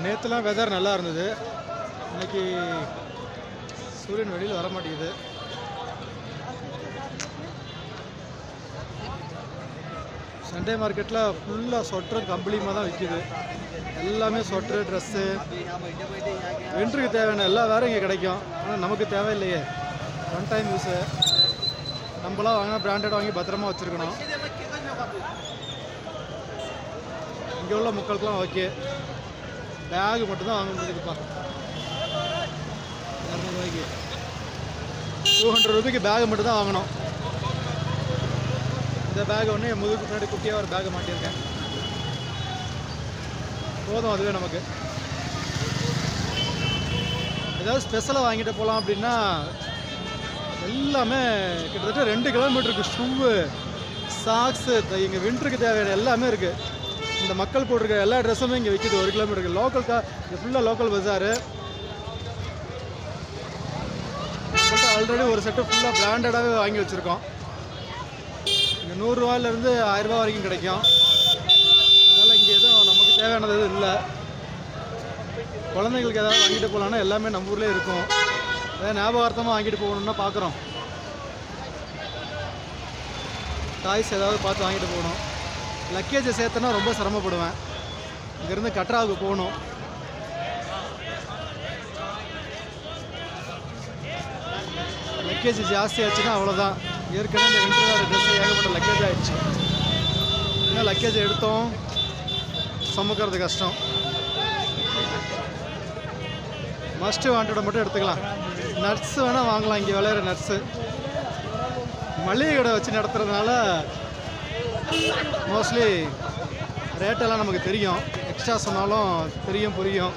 நேற்றுலாம் weather நல்லா இருந்தது. இன்னைக்கு சூரியன் வெளியில் வர மாட்டேங்குது. சண்டே மார்க்கெட்டில் ஃபுல்லாக சொட்டரும் கம்பளியுமாக தான் விற்கிது. எல்லாமே சொட்டரு, ட்ரெஸ்ஸு, வின்டருக்கு தேவையான எல்லா வேறும் இங்கே கிடைக்கும். ஆனால் நமக்கு தேவையில்லையே, ஒன் டைம் யூஸு. நம்மளாம் வாங்கினா பிராண்டட் வாங்கி பத்திரமா வச்சுருக்கணும். இங்கே உள்ள மக்களுக்கெல்லாம் ஓகே. பேகு மட்டும்தான் வாங்க முடியுதுப்பா. 200 ரூபாய்க்கு 200 ரூபாய்க்கு பேகு மட்டும் தான் வாங்கணும். இந்த பேக் ஒன்று என் முதுகுக்கு முன்னாடி குட்டியாக ஒரு பேக்கை மாட்டியிருக்கேன். போதும், அதுவே நமக்கு. ஏதாவது ஸ்பெஷலாக வாங்கிட்டு போகலாம் அப்படின்னா எல்லாமே கிட்டத்தட்ட 2 கிலோமீட்டருக்கு ஷூவு, சாக்ஸு, இங்கே வின்டருக்கு தேவையான எல்லாமே இருக்குது. இந்த மக்கள் போட்டிருக்க எல்லா ட்ரெஸ்ஸுமே இங்கே விற்கிது 1 கிலோமீட்டருக்கு. லோக்கல் இது ஃபுல்லாக லோக்கல் பஜாரு. ஆல்ரெடி ஒரு செட்டு ஃபுல்லாக பிராண்டடாகவே வாங்கி வச்சுருக்கோம். இங்கே 100 ரூபாயிலேருந்து 1000 ரூபா வரைக்கும் கிடைக்கும். அதனால் இங்கே எதுவும் நமக்கு தேவையானது எதுவும் இல்லை. குழந்தைங்களுக்கு ஏதாவது வாங்கிட்டு போகலான்னா எல்லாமே நம்ம ஊர்லேயே இருக்கும். ஏதாவது ஞாபகார்த்தமாக வாங்கிட்டு போகணுன்னா பார்க்குறோம். டாய்ஸ் ஏதாவது பார்த்து வாங்கிட்டு போகணும். லக்கேஜை சேர்த்தனா ரொம்ப சிரமப்படுவேன். இங்கேருந்து கட்ராவுக்கு போகணும். லக்கேஜ் ஜாஸ்தி ஆச்சுன்னா அவ்வளோதான். ஏற்கனவே இந்த வின்டர் வேறு ட்ரெஸ்ஸு ஏகப்பட்ட லக்கேஜ் ஆகிடுச்சு. இன்னும் லக்கேஜ் எடுத்தோம் சுமக்கிறது கஷ்டம். மஸ்ட்டு வாண்டடை மட்டும் எடுத்துக்கலாம். நட்ஸு வேணால் வாங்கலாம். இங்கே விளையிற நட்ஸு மளிகை கடை வச்சு நடத்துறதுனால மோஸ்ட்லி ரேட்டெல்லாம் நமக்கு தெரியும். எக்ஸ்ட்ரா சொன்னாலும் தெரியும், புரியும்.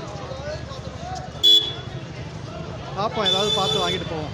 பார்ப்போம், ஏதாவது பார்த்து வாங்கிட்டு போவோம்.